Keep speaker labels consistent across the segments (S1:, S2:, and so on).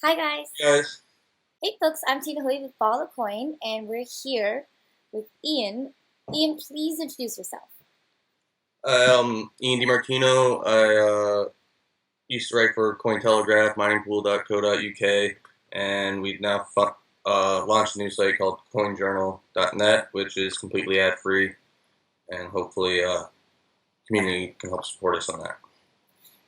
S1: Hi guys.
S2: Guys,
S1: Hey folks, I'm Tina Hui with Follow Coin, and we're here with Ian. Ian, please introduce yourself.
S2: I'm Ian DeMartino. I used to write for Cointelegraph, miningpool.co.uk, and we've now launched a new site called CoinJournal.net, which is completely ad-free, and hopefully community can help support us on that.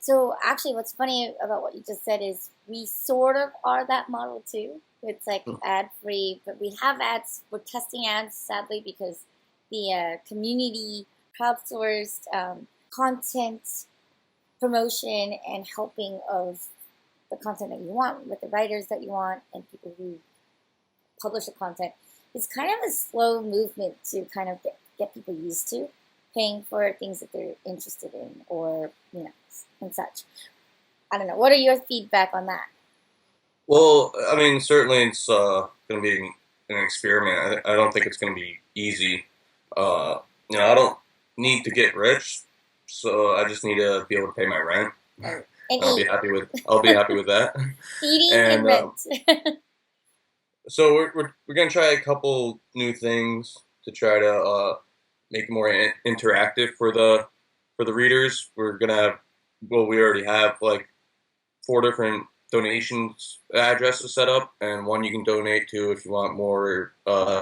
S1: So actually, what's funny about what you just said is we sort of are that model too. It's like ad free, but we have ads. We're testing ads, sadly, because the community crowdsourced content promotion and helping of the content that you want with the writers that you want and people who publish the content is kind of a slow movement to kind of get people used to paying for things that they're interested in or and such. I don't know. What are your feedback on that?
S2: Well, I mean, certainly it's going to be an experiment. I don't think it's going to be easy. Uh, I don't need to get rich, so I just need to be able to pay my rent.
S1: And
S2: I'll be
S1: eat.
S2: happy with I'll be happy with that.
S1: Eating and
S2: And
S1: rent.
S2: so we're gonna try a couple new things to try to make it more interactive for the readers. We're gonna have we already have like four different donations addresses set up, and one you can donate to if you want more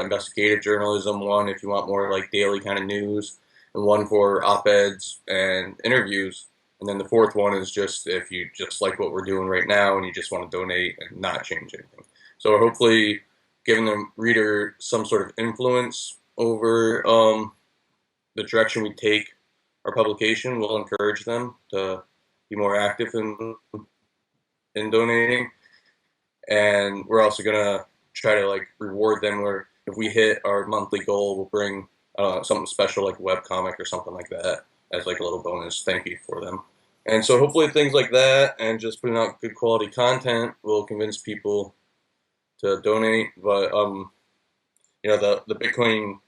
S2: investigative journalism, one if you want more like daily kind of news, and one for op-eds and interviews. And then the fourth one is just if you just like what we're doing right now and you just want to donate and not change anything. So we're hopefully giving the reader some sort of influence over the direction we take our publication. Will encourage them to be more active in donating, and we're also gonna try to like reward them. Where if we hit our monthly goal, we'll bring something special like a web comic or something like that as like a little bonus thank you for them. And so hopefully things like that and just putting out good quality content will convince people to donate. But the Bitcoin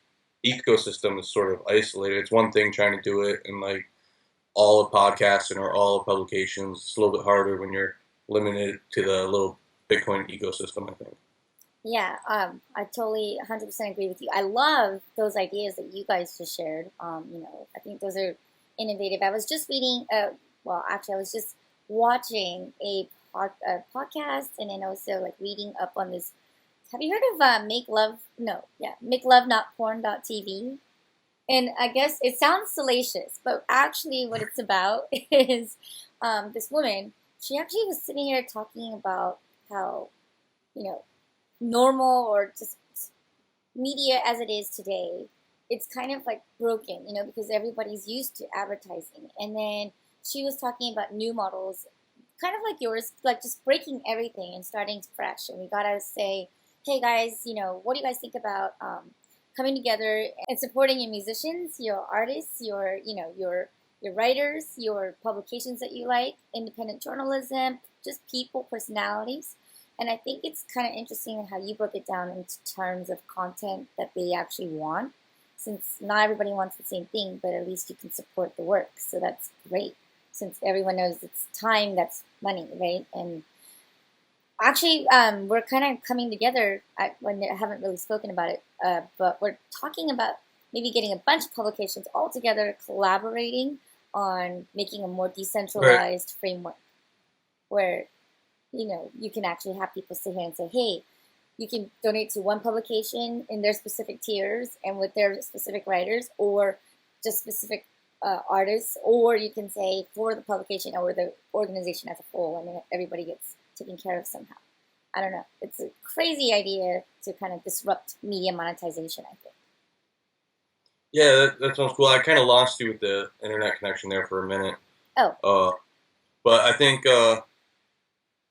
S2: ecosystem is sort of isolated. It's one thing trying to do it in like all of podcasting or all of publications. It's a little bit harder when you're limited to the little Bitcoin ecosystem, I think.
S1: Yeah, I totally 100% agree with you. I love those ideas that you guys just shared. I think those are innovative. I was just reading, actually, I was just watching a podcast and then also like reading up on this. Have you heard of Make Love? No, yeah, Make Love Not Porn.tv? And I guess it sounds salacious, but actually, what it's about is this woman. She actually was sitting here talking about how, you know, normal or just media as it is today, it's kind of like broken, because everybody's used to advertising. And then she was talking about new models, kind of like yours, like just breaking everything and starting fresh. And we gotta say, hey guys, what do you guys think about coming together and supporting your musicians, your artists, your writers, your publications that you like, independent journalism, just people, personalities. And I think it's kind of interesting how you broke it down into terms of content that they actually want, since not everybody wants the same thing, but at least you can support the work. So that's great, since everyone knows it's time, that's money, right? And actually, we're kind of coming together. When I haven't really spoken about it, but we're talking about maybe getting a bunch of publications all together, collaborating on making a more
S2: Right.
S1: decentralized framework where you can actually have people sit here and say, hey, you can donate to one publication in their specific tiers and with their specific writers, or just specific artists, or you can say for the publication or the organization as a whole, and then everybody gets taken care of somehow. I don't know. It's a crazy idea to kind of disrupt media monetization, I think.
S2: Yeah, that sounds cool. I kind of lost you with the internet connection there for a minute.
S1: Oh,
S2: Uh, but I think,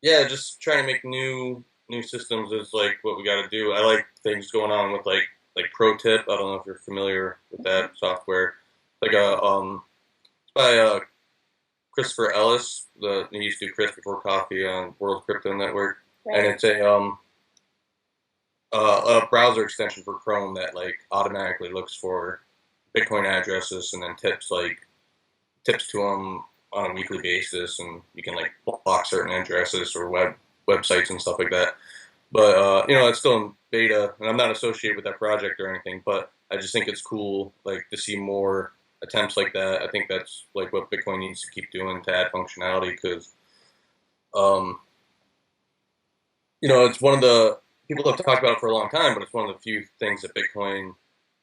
S2: yeah, just trying to make new systems is like what we got to do. I like things going on with like Pro Tip. I don't know if you're familiar with that software. Like it's by Christopher Ellis. He used to do Chris Before Coffee on World Crypto Network, and
S1: right.
S2: it's a browser extension for Chrome that like automatically looks for Bitcoin addresses and then tips to them on a weekly basis, and you can like block certain addresses or web websites and stuff like that. But it's still in beta, and I'm not associated with that project or anything. But I just think it's cool, like to see more attempts like that. I think that's like what Bitcoin needs to keep doing to add functionality because, um, it's one of the people have talked about it for a long time, but it's one of the few things that Bitcoin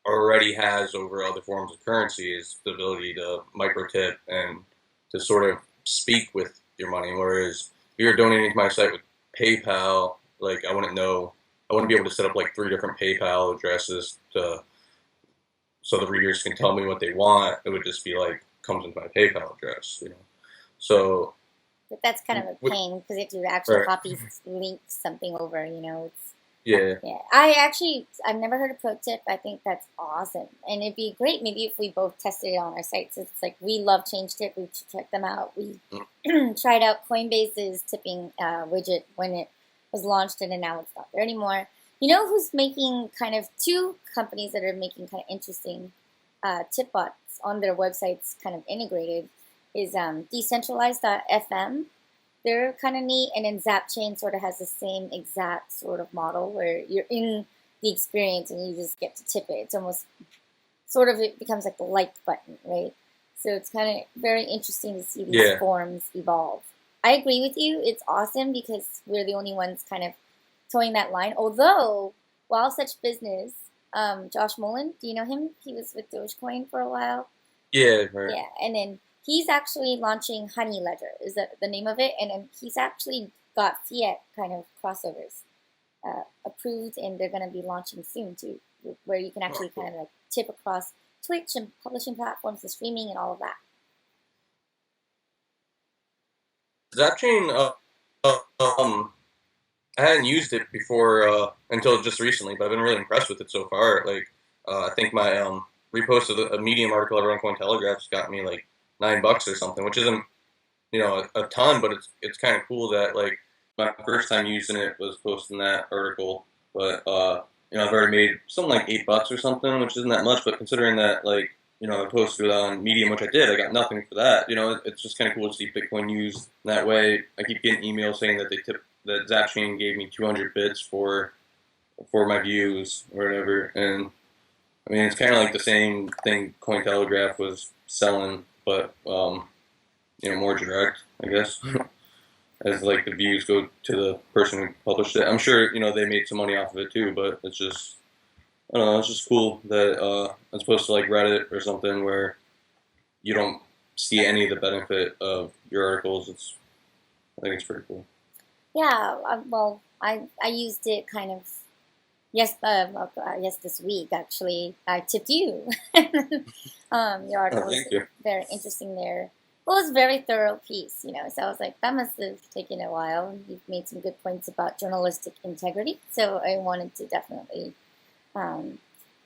S2: already has over other forms of currency is the ability to microtip and to sort of speak with your money. Whereas if you're donating to my site with PayPal, like I wouldn't be able to set up like 3 different PayPal addresses so the readers can tell me what they want. It would just be like comes into my PayPal address. So
S1: But that's kind of a pain because if you actually
S2: right,
S1: copy link something over, it's
S2: yeah,
S1: yeah. I've never heard of Pro Tip. I think that's awesome, and it'd be great maybe if we both tested it on our sites. It's like we love ChangeTip. We check them out. We tried out Coinbase's tipping widget when it was launched, and then now it's not there anymore. You know who's making kind of two companies that are making kind of interesting tip bots on their websites, kind of integrated, is decentralized.fm. They're kind of neat, and then Zapchain sort of has the same exact sort of model where you're in the experience and you just get to tip it. It's almost sort of it becomes like the like button, right? So it's kind of very interesting to see these
S2: yeah,
S1: forms evolve. I agree with you. It's awesome because we're the only ones kind of towing that line. Although, while such business, Josh Mullen, do you know him? He was with Dogecoin for a while.
S2: yeah, right.
S1: Yeah, and then he's actually launching Honey Ledger, is that the name of it? And then he's actually got fiat kind of crossovers approved, and they're going to be launching soon too, where you can actually kind of like tip across Twitch and publishing platforms, the streaming, and all of that.
S2: Zapchain, I hadn't used it before until just recently, but I've been really impressed with it so far. Like, I think my repost of a Medium article I wrote on Cointelegraph's got me like $9 or something, which isn't a ton, but it's kind of cool that like my first time using it was posting that article, but I've already made something like $8 or something, which isn't that much, but considering that like I posted on Medium, which I did, I got nothing for that. It's just kind of cool to see Bitcoin used that way. I keep getting emails saying that Zapchain gave me 200 bits for my views or whatever, and I mean it's kind of like the same thing Cointelegraph was selling, but more direct, I guess. As like the views go to the person who published it. I'm sure they made some money off of it too, but it's just I don't know. It's just cool that as opposed to like Reddit or something where you don't see any of the benefit of your articles. I think it's pretty cool.
S1: Yeah, well, I used it kind of yes this week actually. I tipped you. Your
S2: Oh,
S1: article was
S2: thank you.
S1: very interesting there. Well, it was a very thorough piece, So I was like, that must have taken a while. You've made some good points about journalistic integrity, so I wanted to definitely um,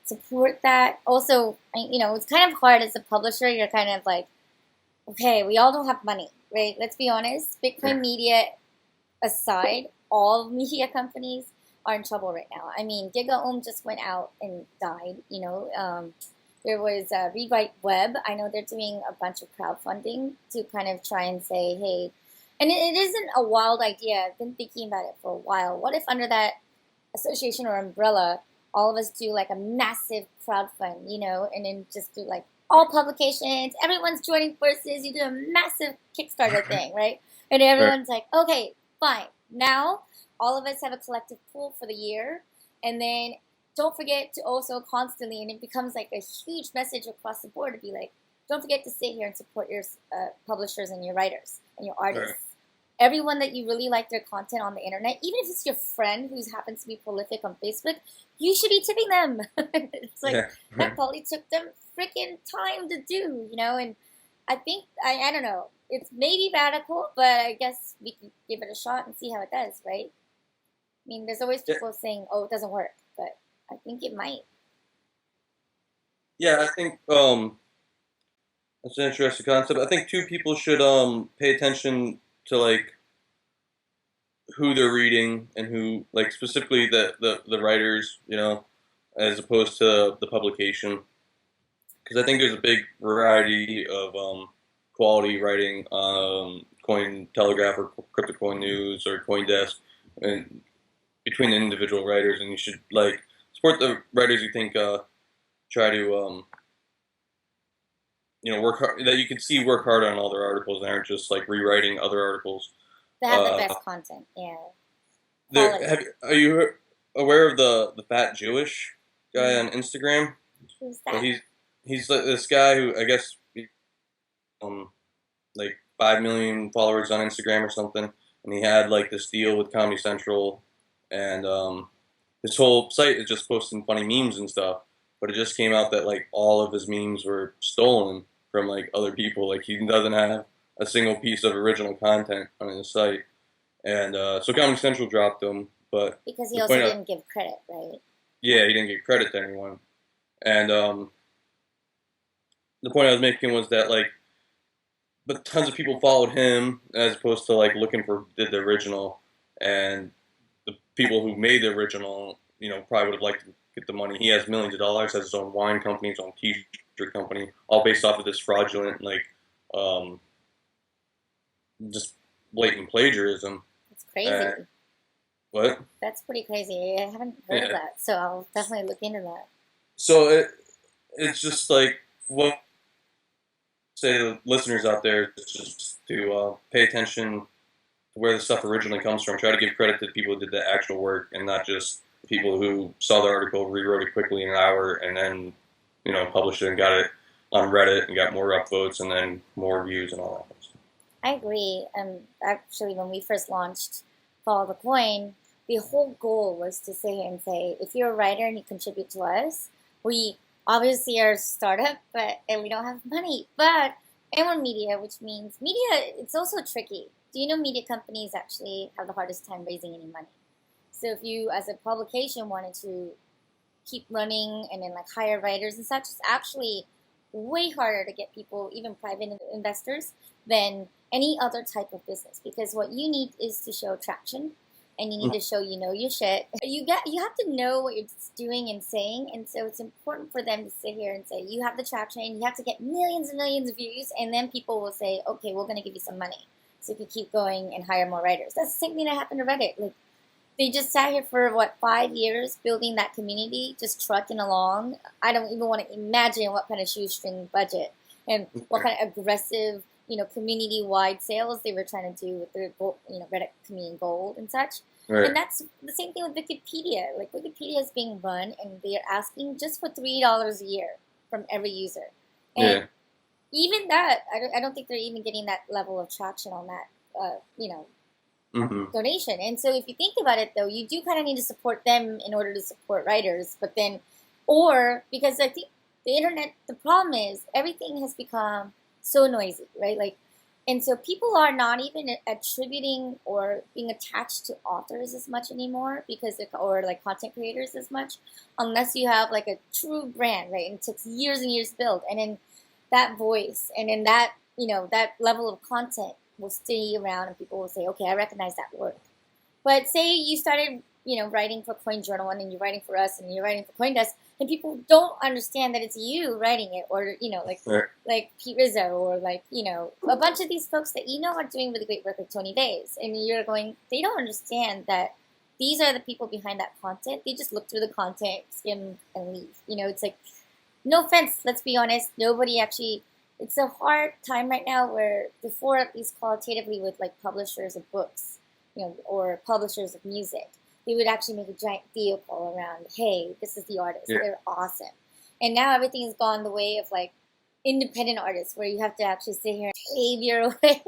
S1: support that. Also, it's kind of hard as a publisher. You're kind of like, okay, we all don't have money, right? Let's be honest. Bitcoin media aside, all media companies are in trouble right now. I mean, GigaOM just went out and died. There was Rewrite Web. I know they're doing a bunch of crowdfunding to kind of try and say, hey, and it isn't a wild idea. I've been thinking about it for a while. What if under that association or umbrella, all of us do like a massive crowdfund, and then just do like all publications, everyone's joining forces, you do a massive Kickstarter thing, right? And everyone's like, okay, fine. Now all of us have a collective pool for the year, and then don't forget to also constantly, and it becomes like a huge message across the board to be like, don't forget to sit here and support your publishers and your writers and your artists. Right. Everyone that you really like their content on the internet, even if it's your friend who happens to be prolific on Facebook, you should be tipping them. It's like that probably took them freaking time to do, and I think, I don't know, it's maybe radical, but I guess we can give it a shot and see how it does, right? I mean, there's always people saying, oh, it doesn't work, but I think it might.
S2: Yeah, I think that's an interesting concept. I think two people should pay attention to like who they're reading and who like specifically the writers, as opposed to the publication. Because I think there's a big variety of quality writing Cointelegraph or Crypto Coin News or CoinDesk, and between the individual writers, and you should like support the writers you think try to work hard, that you can see work hard on all their articles and aren't just like rewriting other articles.
S1: They have the best content. Yeah.
S2: Are you aware of the fat Jewish guy on Instagram?
S1: Who's that?
S2: Well, he's like this guy who I guess like 5 million followers on Instagram or something, and he had like this deal with Comedy Central, and his whole site is just posting funny memes and stuff. But it just came out that like all of his memes were stolen from like other people. Like he doesn't have a single piece of original content on his site, and so Comedy Central dropped him. But
S1: because he also didn't give credit, right?
S2: Yeah, he didn't give credit to anyone, and the point I was making was that like, but tons of people followed him as opposed to like looking for the original, and the people who made the original, probably would have liked to get the money. He has millions of dollars, has his own wine company, his own T-shirt company, all based off of this fraudulent, like, just blatant plagiarism.
S1: It's crazy.
S2: What?
S1: That's pretty crazy. I haven't heard of that, so I'll definitely look into that.
S2: So it's just like, what say to listeners out there is just to pay attention to where the stuff originally comes from. Try to give credit to the people who did the actual work and not just people who saw the article, rewrote it quickly in an hour, and then published it and got it on Reddit and got more upvotes and then more views and all that.
S1: I agree. Actually, when we first launched Follow the Coin, the whole goal was to sit here and say, if you're a writer and you contribute to us, we obviously are a startup, and we don't have money, but and we're media, which means media, it's also tricky. Do you know media companies actually have the hardest time raising any money? So if you, as a publication, wanted to keep running and then like hire writers and such, it's actually way harder to get people, even private investors, than any other type of business. Because what you need is to show traction, and you need to show you know your shit. You have to know what you're doing and saying, and so it's important for them to sit here and say, you have the traction, you have to get millions and millions of views, and then people will say, okay, we're going to give you some money so you can keep going and hire more writers. That's the same thing that happened to Reddit. Like, they just sat here for, 5 years building that community, just trucking along. I don't even want to imagine what kind of shoestring budget and what kind of aggressive, community-wide sales they were trying to do with their, Reddit community gold and such. Right. And that's the same thing with Wikipedia. Like, Wikipedia is being run, and they're asking just for $3 a year from every user. And even that, I don't think they're even getting that level of traction on that, donation. And so if you think about it, though, you do kind of need to support them in order to support writers. But then, or because I think the internet, the problem is everything has become so noisy, right? Like, and so people are not even attributing or being attached to authors as much anymore or like content creators as much, unless you have like a true brand, right? And it takes years and years to build. And then that voice and then that, that level of content will stay around, and people will say, okay, I recognize that work. But say you started, writing for CoinJournal, and then you're writing for us, and you're writing for CoinDesk, and people don't understand that it's you writing it, or, like Pete Rizzo, or like, a bunch of these folks that are doing really great work, like Tony Days, and you're going, they don't understand that these are the people behind that content. They just look through the content, skim, and leave. It's like, no offense, let's be honest, nobody actually... It's a hard time right now where before, at least qualitatively, with like publishers of books, or publishers of music, they would actually make a giant vehicle around, hey, this is the artist, they're awesome. And now everything has gone the way of like independent artists, where you have to actually sit here and pave your way.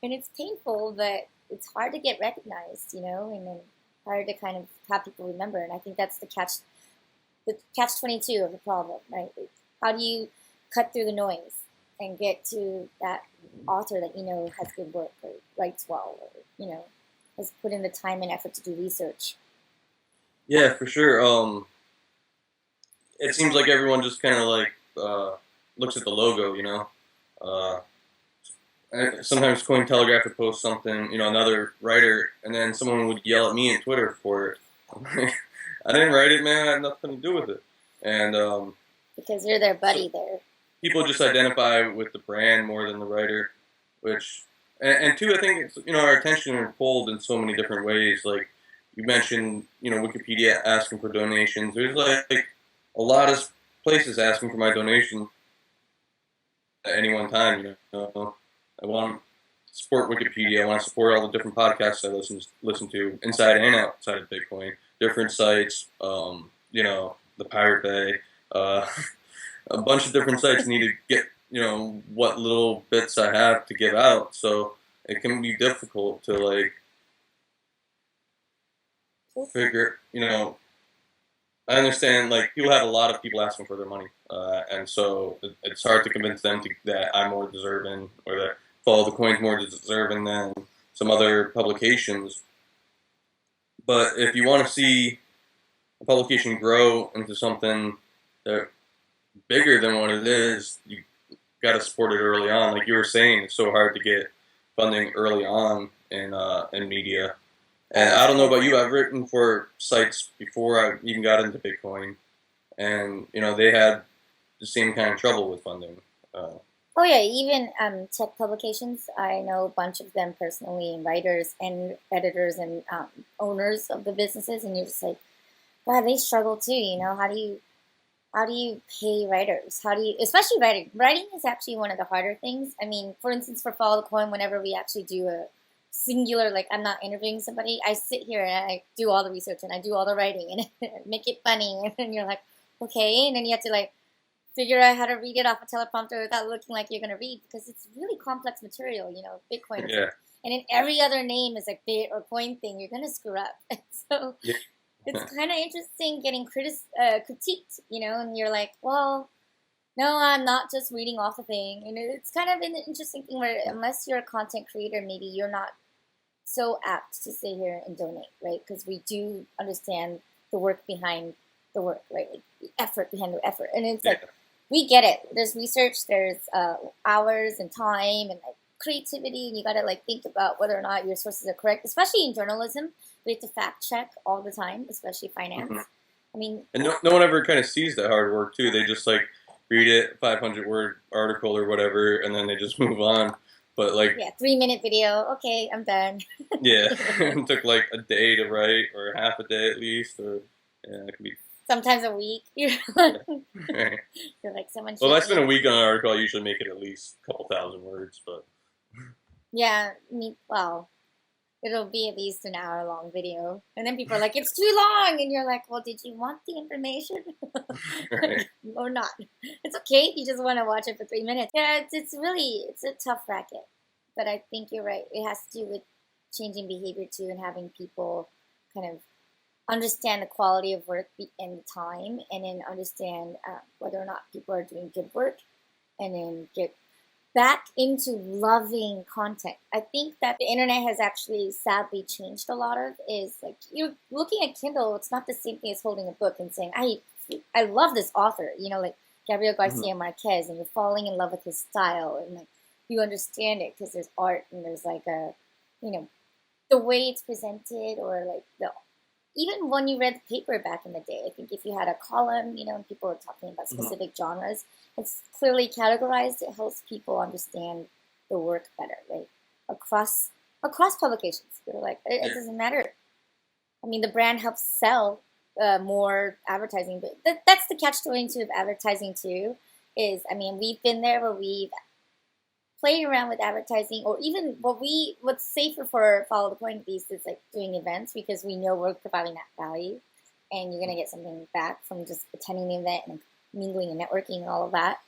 S1: And it's painful, but it's hard to get recognized, and then hard to kind of have people remember. And I think that's the catch-22 of the problem, right? Like, how do you cut through the noise and get to that author that has good work, or writes well, or has put in the time and effort to do research?
S2: Yeah, for sure. It seems like everyone just kind of like looks at the logo, sometimes Cointelegraph would post something, another writer, and then someone would yell at me on Twitter for it. I didn't write it, man. I had nothing to do with it. And
S1: because you're their buddy there.
S2: People just identify with the brand more than the writer, and two, I think it's, our attention is pulled in so many different ways. Like you mentioned, Wikipedia asking for donations. There's like a lot of places asking for my donation at any one time. I want to support Wikipedia. I want to support all the different podcasts I listen to inside and outside of Bitcoin. Different sites, the Pirate Bay, a bunch of different sites need to get what little bits I have to give out. So it can be difficult to like figure. I understand like people have a lot of people asking for their money, and so it's hard to convince them that I'm more deserving or that Follow the Coin's more deserving than some other publications. But if you want to see a publication grow into something that bigger than what it is, you got to support it early on. Like you were saying, it's so hard to get funding early on in media. And I don't know about you, I've written for sites before I even got into Bitcoin, and they had the same kind of trouble with funding.
S1: Oh yeah, even tech publications. I know a bunch of them personally, and writers and editors and owners of the businesses, and you're just like, wow, they struggle too. How do you pay writers? How do you, especially writing? Writing is actually one of the harder things. I mean, for instance, for Follow the Coin, whenever we actually do a singular, like I'm not interviewing somebody, I sit here and I do all the research and I do all the writing and make it funny, and you're like, okay, and then you have to like figure out how to read it off a teleprompter without looking like you're gonna read, because it's really complex material, Bitcoin.
S2: Yeah.
S1: And then every other name is a bit or coin thing, you're gonna screw up. So
S2: Yeah.
S1: it's kind of interesting getting critiqued, and you're like, well, no, I'm not just reading off a thing. And it's kind of an interesting thing where unless you're a content creator, maybe you're not so apt to sit here and donate, right? Because we do understand the work behind the work, right? Like the effort behind the effort. And it's like, we get it. There's research, there's hours and time and like creativity, and you got to like think about whether or not your sources are correct, especially in journalism. We have to fact check all the time, especially finance.
S2: Mm-hmm.
S1: I mean,
S2: and no one ever kind of sees that hard work too. They just like read it, 500-word article or whatever, and then they just move on. But like,
S1: 3-minute video. Okay, I'm done.
S2: Yeah, it took like a day to write, or half a day at least, or it could be
S1: sometimes a week. You're like, someone.
S2: Well, if I spend a week on an article, I usually make it at least a couple thousand words. But
S1: well, it'll be at least an hour-long video, and then people are like, "It's too long," and you're like, "Well, did you want the information or not?" It's okay if you just want to watch it for 3 minutes. Yeah, it's a tough racket, but I think you're right. It has to do with changing behavior too, and having people kind of understand the quality of work and the time, and then understand whether or not people are doing good work, and then get back into loving content. I think that the internet has actually sadly changed a lot of is like you're looking at Kindle, it's not the same thing as holding a book and saying, I love this author, like Gabriel Garcia Marquez, and you're falling in love with his style, and like you understand it because there's art and there's like the way it's presented, or like even when you read the paper back in the day, I think if you had a column, and people were talking about specific genres, it's clearly categorized. It helps people understand the work better, right? Across publications. They're like, it doesn't matter. I mean, the brand helps sell more advertising, but that's the catch-22 of advertising too, is, I mean, we've been there where we've playing around with advertising, or even what's safer for Follow the Coin at least is like doing events, because we know we're providing that value, and you're gonna get something back from just attending the event and mingling and networking and all of that.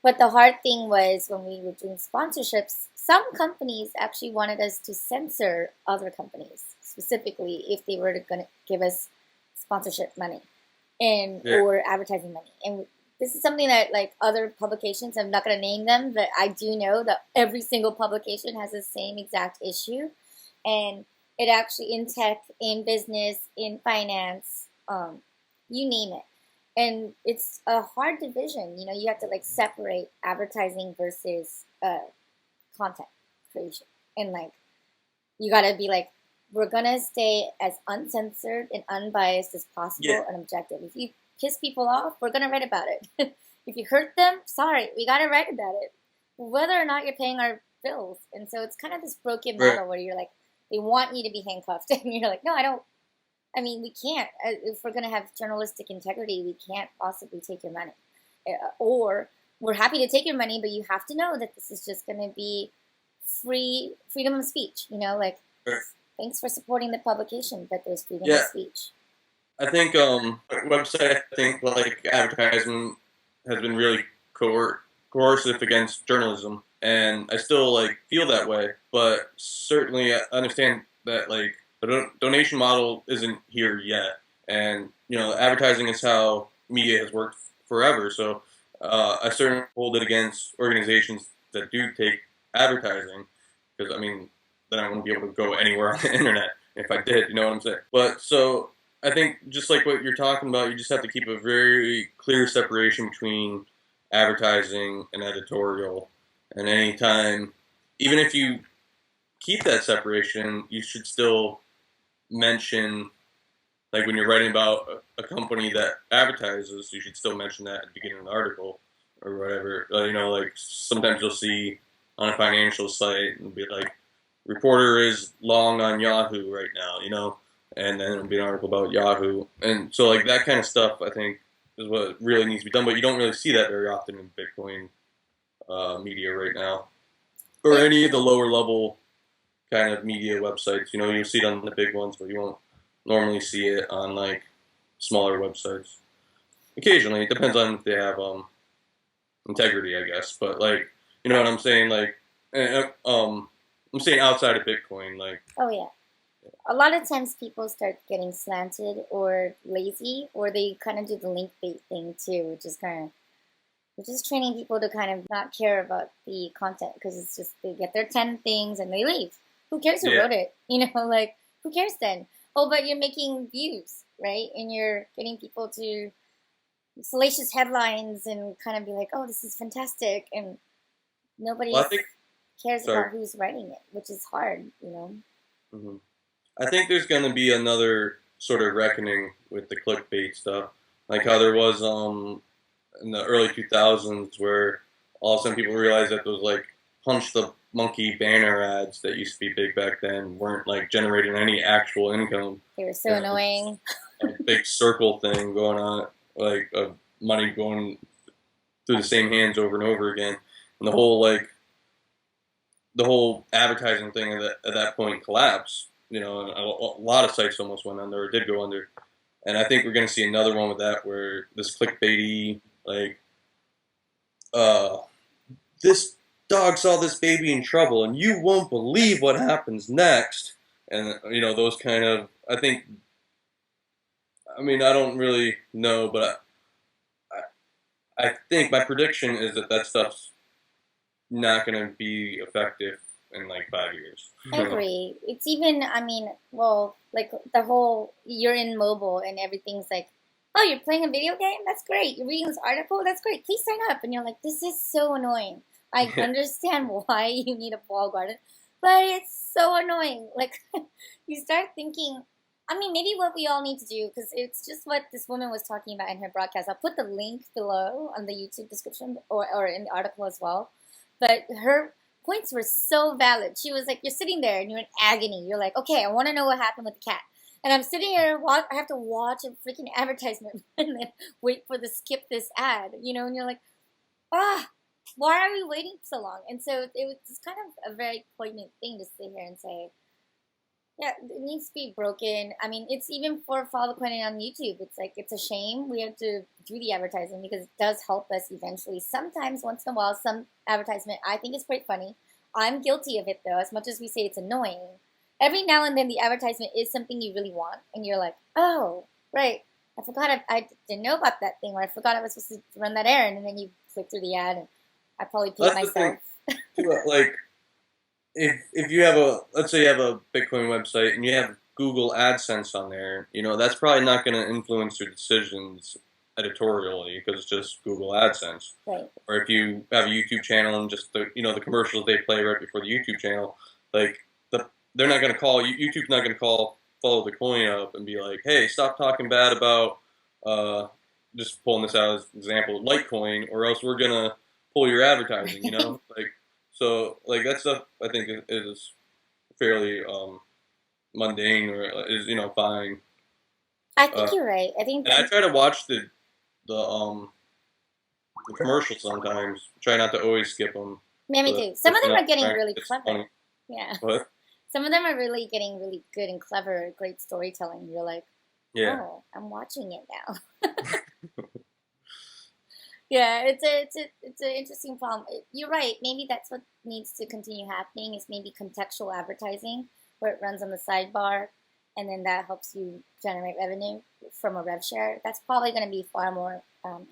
S1: But the hard thing was when we were doing sponsorships, some companies actually wanted us to censor other companies, specifically if they were going to give us sponsorship money or advertising money. And this is something that like other publications, I'm not going to name them, but I do know that every single publication has the same exact issue. And it actually, in tech, in business, in finance, you name it. And it's a hard division. You have to like separate advertising versus content creation. And like, you got to be like, we're going to stay as uncensored and unbiased as possible and objective. If you piss people off, we're going to write about it. If you hurt them, sorry, we got to write about it. Whether or not you're paying our bills. And so it's kind of this broken
S2: Right.
S1: model where you're like, they want you to be handcuffed, and you're like, no, I don't. I mean, we can't. If we're going to have journalistic integrity, we can't possibly take your money. Or we're happy to take your money, but you have to know that this is just going to be freedom of speech. Like,
S2: Right.
S1: thanks for supporting the publication, but there's freedom of
S2: Yeah.
S1: speech.
S2: I think website. I think like advertisement has been really coercive against journalism, and I still like feel that way. But certainly, I understand that like the donation model isn't here yet, and advertising is how media has worked forever. So I certainly hold it against organizations that do take advertising, because I mean, then I wouldn't be able to go anywhere on the internet if I did. You know what I'm saying? But so I think just like what you're talking about, you just have to keep a very clear separation between advertising and editorial. And anytime, even if you keep that separation, you should still mention, like when you're writing about a company that advertises, you should still mention that at the beginning of the article or whatever. Like sometimes you'll see on a financial site and be like, reporter is long on Yahoo right now, and then it'll be an article about Yahoo. And so like that kind of stuff, I think, is what really needs to be done. But you don't really see that very often in Bitcoin media right now, or any of the lower level kind of media websites. You'll see it on the big ones, but you won't normally see it on like smaller websites. Occasionally, it depends on if they have integrity, I guess. But like, you know what I'm saying? Like, I'm saying outside of Bitcoin, like.
S1: Oh, yeah. A lot of times people start getting slanted or lazy, or they kind of do the link bait thing too, which is we're just training people to kind of not care about the content, because it's just they get their 10 things and they leave. Who cares who wrote it? Like, who cares then? Oh, but you're making views, right? And you're getting people to salacious headlines and kind of be like, oh, this is fantastic. And nobody cares about who's writing it, which is hard.
S2: Mm-hmm. I think there's going to be another sort of reckoning with the clickbait stuff, like how there was in the early 2000s, where all of a sudden people realized that those like punch the monkey banner ads that used to be big back then weren't like generating any actual income.
S1: They were so annoying.
S2: A big circle thing going on, like of money going through the same hands over and over again, and the whole advertising thing at that point collapsed. And a lot of sites almost went under or did go under. And I think we're going to see another one with that, where this clickbaity, like, this dog saw this baby in trouble, and you won't believe what happens next. And, those kind of, I don't really know, but I think my prediction is that stuff's not going to be effective in like 5 years.
S1: I agree. It's even, like the whole, you're in mobile and everything's like, oh, you're playing a video game? That's great. You're reading this article? That's great. Please sign up. And you're like, this is so annoying. I understand why you need a wall garden, but it's so annoying. Like, you start thinking, maybe what we all need to do, because it's just what this woman was talking about in her broadcast. I'll put the link below on the YouTube description or in the article as well. But her points were so valid. She was like, you're sitting there and you're in agony. You're like, okay, I want to know what happened with the cat. And I'm sitting here, I have to watch a freaking advertisement and then wait for the skip this ad, and you're like, why are we waiting so long? And so it was kind of a very poignant thing to sit here and say, yeah, it needs to be broken. It's even for follow coin on YouTube. It's like, it's a shame we have to do the advertising, because it does help us eventually. Sometimes, once in a while, some advertisement I think is quite funny. I'm guilty of it, though, as much as we say it's annoying. Every now and then the advertisement is something you really want, and you're like, oh, right, I didn't know about that thing, or I forgot I was supposed to run that errand, and then you click through the ad, and I probably paid myself.
S2: Like, if you have let's say you have a Bitcoin website and you have Google AdSense on there, that's probably not going to influence your decisions editorially, because it's just Google AdSense.
S1: Right.
S2: Or if you have a YouTube channel and just the commercials they play right before the YouTube channel, like they're not going to call YouTube's not going to call Follow the Coin up and be like, hey, stop talking bad about just pulling this out as an example, Litecoin, or else we're going to pull your advertising. Like, So like that stuff I think is fairly mundane or is fine.
S1: I think you're right. I think,
S2: And I try to watch the commercials sometimes. Try not to always skip them.
S1: yeah, me too. Some of them are getting really
S2: It's
S1: clever.
S2: funny.
S1: Yeah.
S2: What?
S1: Some of them are really getting really good and clever, great storytelling. You're like,
S2: Yeah.
S1: oh, I'm watching it now. Yeah, it's an interesting problem. You're right. Maybe that's what needs to continue happening is maybe contextual advertising, where it runs on the sidebar, and then that helps you generate revenue from a rev share. That's probably going to be far more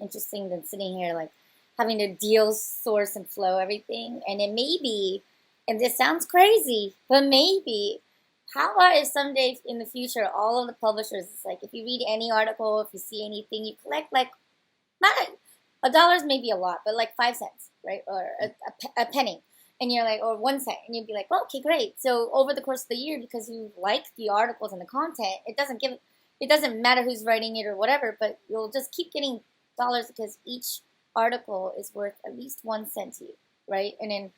S1: interesting than sitting here like having to deal, source, and flow everything. And it may be, and this sounds crazy, but maybe. How about if someday in the future, all of the publishers, it's like if you read any article, if you see anything, you collect like not a dollar's maybe a lot, but like 5 cents, right, or a penny, and you're like, or 1 cent, and you'd be like, well, okay, great. So over the course of the year, because you like the articles and the content, it doesn't matter who's writing it or whatever, but you'll just keep getting dollars because each article is worth at least 1 cent to you, right? And then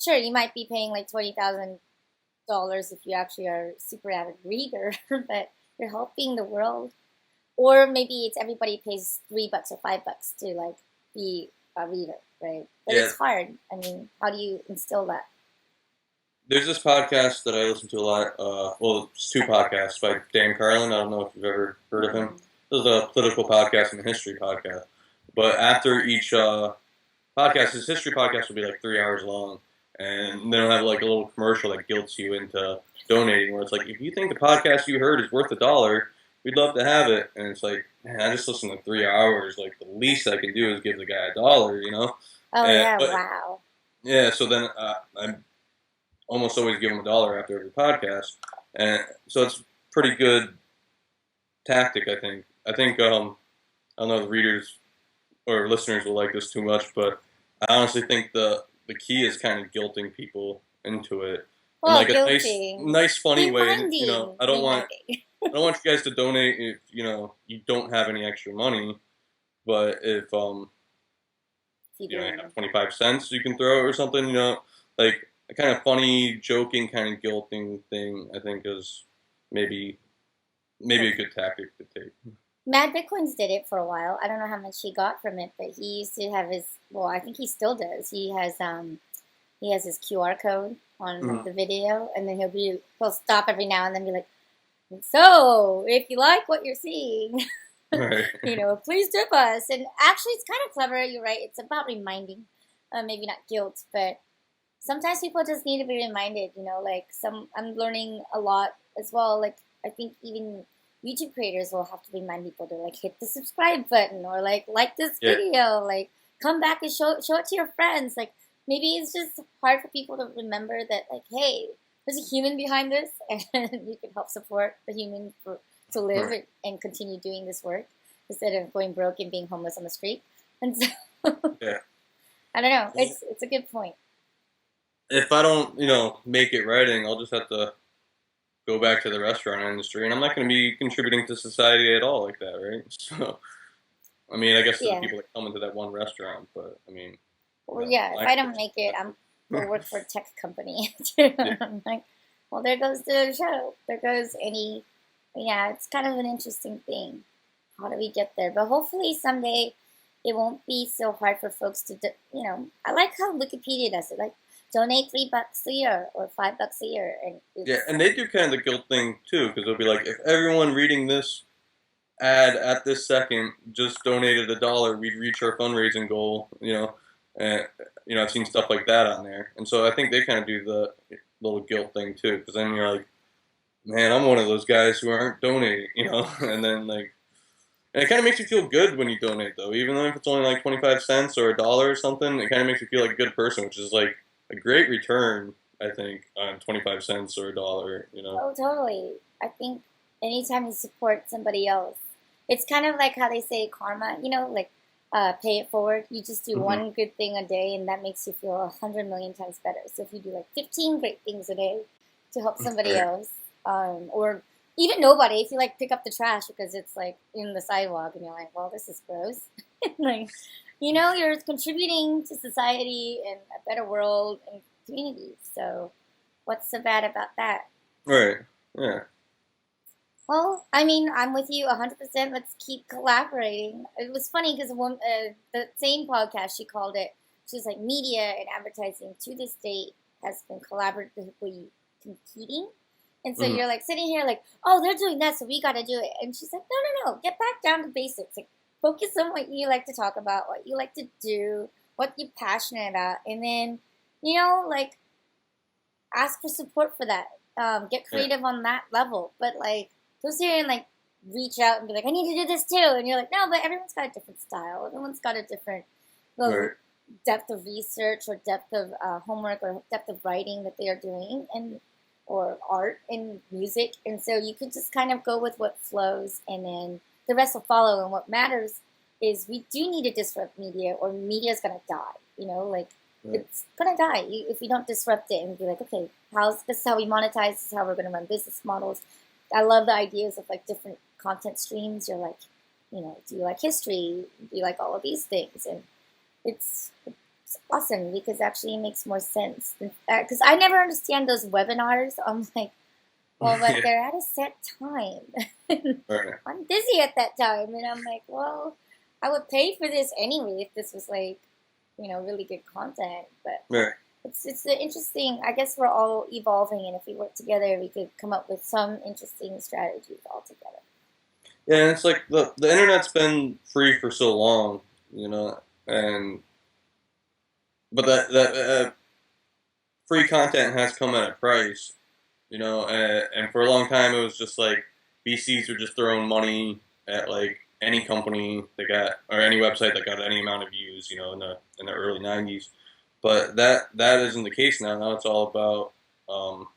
S1: sure, you might be paying like $20,000 if you actually are a super avid reader, but you're helping the world. Or maybe it's everybody pays $3 or $5 to like be a reader, right? But
S2: Yeah.
S1: it's hard. I mean, how do you instill that?
S2: There's this podcast that I listen to a lot. Well, it's two podcasts by Dan Carlin. I don't know if you've ever heard of him. This is a political podcast and a history podcast. But after each podcast, his history podcast will be like 3 hours long, and they'll have like a little commercial that guilts you into donating. Where it's like, if you think the podcast you heard is worth $1, we'd love to have it. And it's like, man, I just listened to 3 hours. Like the least I can do is give the guy $1, you know?
S1: Oh, yeah,
S2: But,
S1: wow.
S2: yeah, so then I'm almost always give him $1 after every podcast, and so it's a pretty good tactic. I think I don't know if the readers or listeners will like this too much, but I honestly think the key is kind of guilting people into it in
S1: Well,
S2: like a
S1: guilty.
S2: nice funny way. And,
S1: Reminding.
S2: I don't want
S1: Reminding.
S2: you guys to donate if you don't have any extra money, but if you have 25 cents you can throw or something, like a kind of funny, joking, kind of guilting thing, I think is maybe a good tactic to take.
S1: Mad Bitcoins did it for a while. I don't know how much he got from it, but he used to have his. Well, I think he still does. He has his QR code on the video, and then he'll stop every now and then, be like, "So, if you like what you're seeing,
S2: Right.
S1: Please tip us." And actually, it's kind of clever. You're right. It's about reminding, maybe not guilt, but sometimes people just need to be reminded. Like I'm learning a lot as well. Like I think even YouTube creators will have to remind people to like hit the subscribe button or like this video, like come back and show it to your friends. Like maybe it's just hard for people to remember that like, hey, there's a human behind this, and you can help support the human to live and continue doing this work instead of going broke and being homeless on the street. And so,
S2: Yeah.
S1: I don't know. It's a good point.
S2: If I don't, make it writing, I'll just have to go back to the restaurant industry, and I'm not going to be contributing to society at all like that, right? So, I mean, I guess to the people that come into that one restaurant, but I mean,
S1: well, yeah. If I don't make it, I'll work for a tech company. I'm like, well, there goes the show. There goes any. Yeah, it's kind of an interesting thing. How do we get there? But hopefully someday it won't be so hard for folks to, I like how Wikipedia does it. Like, donate $3 a year or $5 a year, and
S2: and they do kind of the guilt thing too, because they'll be like, if everyone reading this ad at this second just donated $1, we'd reach our fundraising goal. And I've seen stuff like that on there, and so I think they kind of do the little guilt thing too, because then you're like, man, I'm one of those guys who aren't donating, and then like. And it kind of makes you feel good when you donate, though, even if it's only like 25 cents or $1 or something. It kind of makes you feel like a good person, which is like a great return, I think, on 25 cents or $1.
S1: Oh, totally. I think anytime you support somebody else, it's kind of like how they say karma. Like pay it forward. You just do one good thing a day, and that makes you feel 100 million times better. So if you do like 15 great things a day to help somebody else, or even nobody, if you like pick up the trash because it's like in the sidewalk and you're like, well, this is gross. Like, you're contributing to society and a better world and community. So what's so bad about that?
S2: Right. Yeah.
S1: Well, I mean, I'm with you 100%. Let's keep collaborating. It was funny because the same podcast, she called it, she was like, media and advertising to this date has been collaboratively competing. And so
S2: Hmm.
S1: you're like sitting here like, oh, they're doing that, so we got to do it. And she's like, no, no, no, get back down to basics. Like, focus on what you like to talk about, what you like to do, what you're passionate about. And then, like, ask for support for that. Get
S2: Yeah.
S1: creative on that level. But like, go sit here and like reach out and be like, I need to do this too. And you're like, no, but everyone's got a different style. Everyone's got a different
S2: Right.
S1: depth of research or depth of homework or depth of writing that they are doing, and or art and music. And so you could just kind of go with what flows, and then the rest will follow. And what matters is we do need to disrupt media, or media is gonna die. Like
S2: Right.
S1: it's gonna die if we don't disrupt it and be like, okay, this is how we monetize, this is how we're gonna run business models. I love the ideas of like different content streams. You're like, do you like history? Do you like all of these things? And it's awesome because actually it makes more sense. Because I never understand those webinars. I'm like, well, but
S2: Yeah.
S1: they're at a set time.
S2: Right.
S1: I'm busy at that time, and I'm like, well, I would pay for this anyway if this was like, really good content. But
S2: Right.
S1: it's an interesting. I guess we're all evolving, and if we work together, we could come up with some interesting strategies all together.
S2: Yeah, and it's like the internet's been free for so long, you know, and but that free content has come at a price, and for a long time it was just like VCs were just throwing money at like any company that got or any website that got any amount of views, in the early '90s. But that isn't the case now. Now it's all about, um,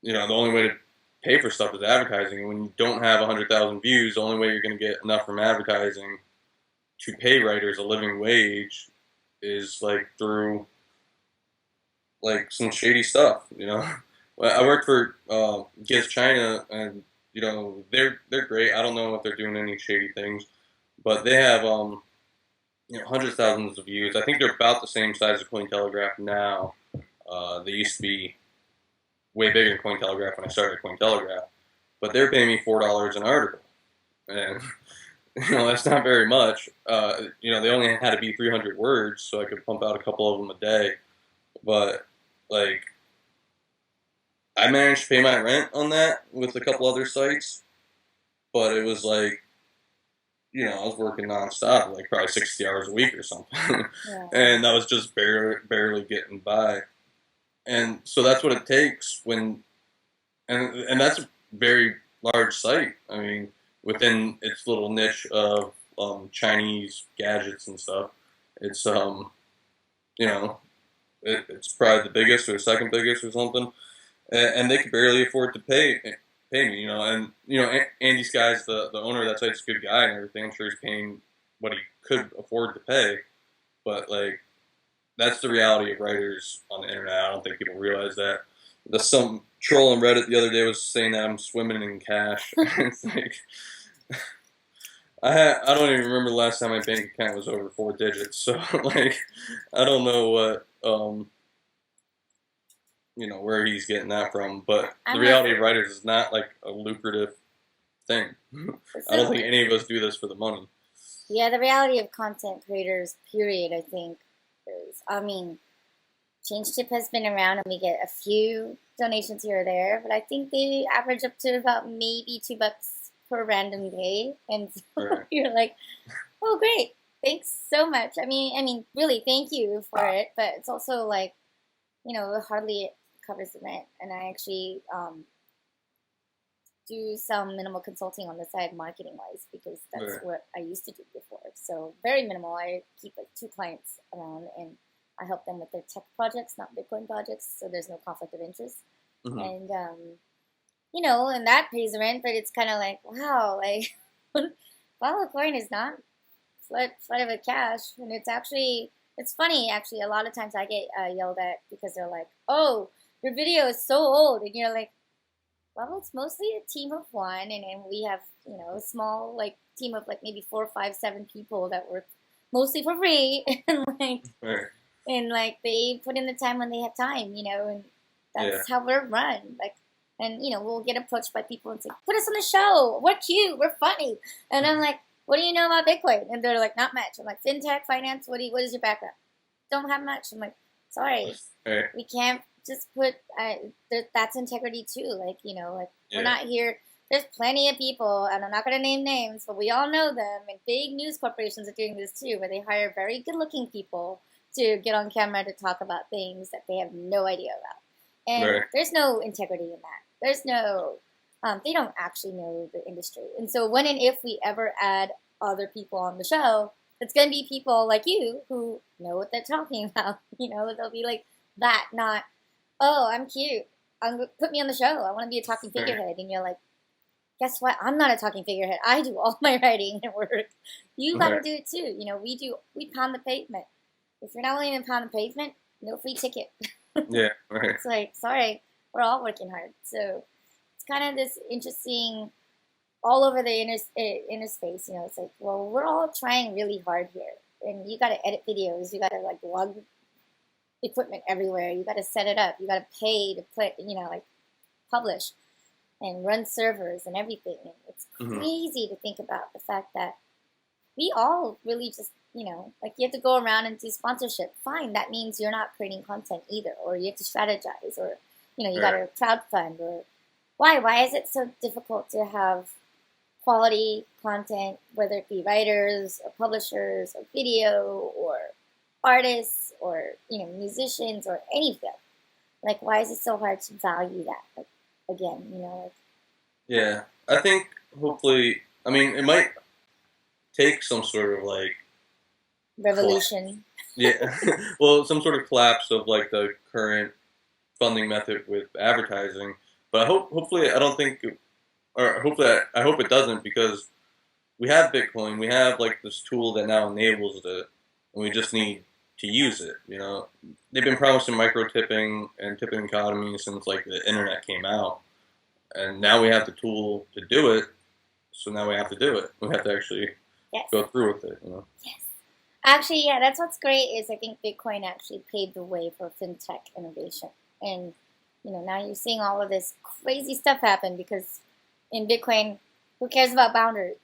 S2: the only way to pay for stuff is advertising. And when you don't have 100,000 views, the only way you're going to get enough from advertising to pay writers a living wage is like through like some shady stuff. Well, I worked for Giz China, and they're great. I don't know if they're doing any shady things, but they have hundreds of thousands of views. I think they're about the same size as Cointelegraph now. They used to be way bigger than Cointelegraph when I started Cointelegraph, but they're paying me $4 an article, and that's not very much. They only had to be 300 words, so I could pump out a couple of them a day. But like, I managed to pay my rent on that with a couple other sites, but it was like, I was working nonstop, like probably 60 hours a week or something,
S1: Yeah.
S2: and that was just barely getting by. And so that's what it takes and that's a very large site. I mean, within its little niche of Chinese gadgets and stuff, it's you know, it's probably the biggest or second biggest or something, and they could barely afford to pay me. And Andy Sky's the owner of that site's a good guy and everything. I'm sure he's paying what he could afford to pay, but like that's the reality of writers on the internet. I don't think people realize that. Some troll on Reddit the other day was saying that I'm swimming in cash. It's like I don't even remember the last time my bank account was over 4 digits. So like I don't know what where he's getting that from. But the
S1: I'm like,
S2: reality of writers is not like a lucrative thing. I don't
S1: so,
S2: think any of us do this for the money.
S1: yeah, the reality of content creators, period, I think, is, I mean, ChangeTip has been around and we get a few donations here or there, but I think they average up to about maybe $2 per random day. And so
S2: Right.
S1: you're like, oh, great. Thanks so much. I mean, really, thank you for it. But it's also like, it hardly covers the rent. And I actually do some minimal consulting on the side, marketing wise, because that's
S2: Right.
S1: what I used to do before. So very minimal. I keep like 2 clients around, and I help them with their tech projects, not Bitcoin projects. So there's no conflict of interest.
S2: Mm-hmm.
S1: And and that pays the rent, but it's kind of like, wow, like, well, the coin is not flooded with cash, and it's funny actually. A lot of times I get yelled at because they're like, oh, your video is so old, and you're like, well, it's mostly a team of one, and we have a small like team of like maybe 4, 5, 7 people that work mostly for free, and
S2: Right.
S1: they put in the time when they have time, and
S2: Yeah.
S1: that's how we're run. And we'll get approached by people and say, "Put us on the show. We're cute. We're funny." And I'm like, "What do you know about Bitcoin?" And they're like, "Not much." I'm like, "FinTech, finance. What is your background?" "Don't have much." I'm like, "Sorry,
S2: Right.
S1: we can't just put that's integrity too. We're
S2: Yeah.
S1: not here. There's plenty of people, and I'm not going to name names, but we all know them. And big news corporations are doing this too, where they hire very good-looking people to get on camera to talk about things that they have no idea about. And
S2: Right.
S1: there's no integrity in that. There's no, they don't actually know the industry. And so when and if we ever add other people on the show, it's going to be people like you who know what they're talking about. They'll be like that, not, "Oh, I'm cute. Put me on the show. I want to be a talking
S2: Right.
S1: figurehead." And you're like, "Guess what? I'm not a talking figurehead. I do all my writing and work. You got to
S2: Right.
S1: do it too. We pound the pavement. If you're not willing to pound the pavement, no free ticket."
S2: Yeah. Right.
S1: It's like, sorry, we're all working hard. So it's kind of this interesting, all over the inner space. It's like, well, we're all trying really hard here. And you got to edit videos. You got to lug equipment everywhere. You got to set it up. You got to pay to put, publish and run servers and everything. And it's
S2: Hmm.
S1: crazy to think about the fact that we all really just, you have to go around and do sponsorship. Fine, that means you're not creating content either, or you have to strategize, or, you got
S2: Right.
S1: to crowdfund, or why is it so difficult to have quality content, whether it be writers or publishers or video or artists or, musicians or any field? Why is it so hard to value that? Again,
S2: Yeah. I think hopefully, I mean, it might take some sort of collapse.
S1: revolution.
S2: Yeah. Well, some sort of collapse of the current funding method with advertising. But hopefully, I don't think, or hopefully, I hope it doesn't, because we have Bitcoin, we have this tool that now enables it, and we just need to use it. They've been promising micro tipping and tipping economy since the internet came out, and now we have the tool to do it. So now we have to do it. We have to actually
S1: Yes.
S2: go through with it.
S1: Yes. Actually, yeah, that's what's great is I think Bitcoin actually paved the way for fintech innovation. And, now you're seeing all of this crazy stuff happen because in Bitcoin, who cares about boundaries,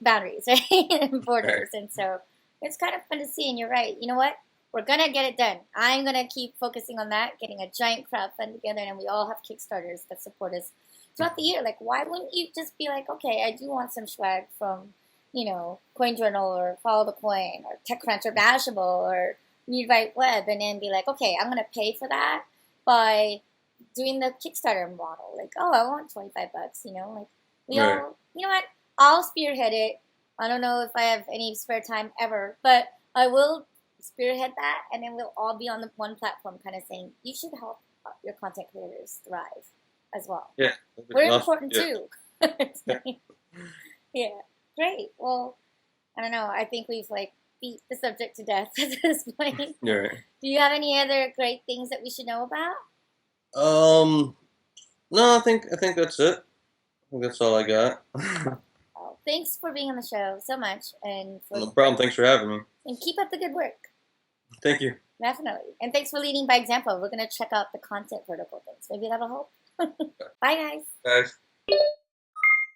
S1: right? And borders. And so it's kind of fun to see. And you're right. You know what? We're going to get it done. I'm going to keep focusing on that, getting a giant crowdfund together. And we all have Kickstarters that support us throughout the year. Why wouldn't you just be like, okay, I do want some swag from, CoinJournal or Follow the Coin or TechCrunch or Mashable or Read Write Web, and then be like, okay, I'm going to pay for that by doing the Kickstarter model. Oh, I want $25, we
S2: Right.
S1: all, you know what? I'll spearhead it. I don't know if I have any spare time ever, but I will spearhead that, and then we'll all be on the one platform kind of saying, you should help your content creators thrive as well.
S2: Yeah.
S1: We're important
S2: Yeah.
S1: too. Yeah, great. Well, I don't know. I think we've beat the subject to death at this point.
S2: You're right.
S1: Do you have any other great things that we should know about?
S2: No, I think that's it. I think that's all I got.
S1: Oh, thanks for being on the show so much, and
S2: No problem. Thanks for having me.
S1: keep up the good work.
S2: Thank you.
S1: Definitely, and thanks for leading by example. We're gonna check out the content vertical things. Maybe that'll help. Bye, guys.
S2: Guys.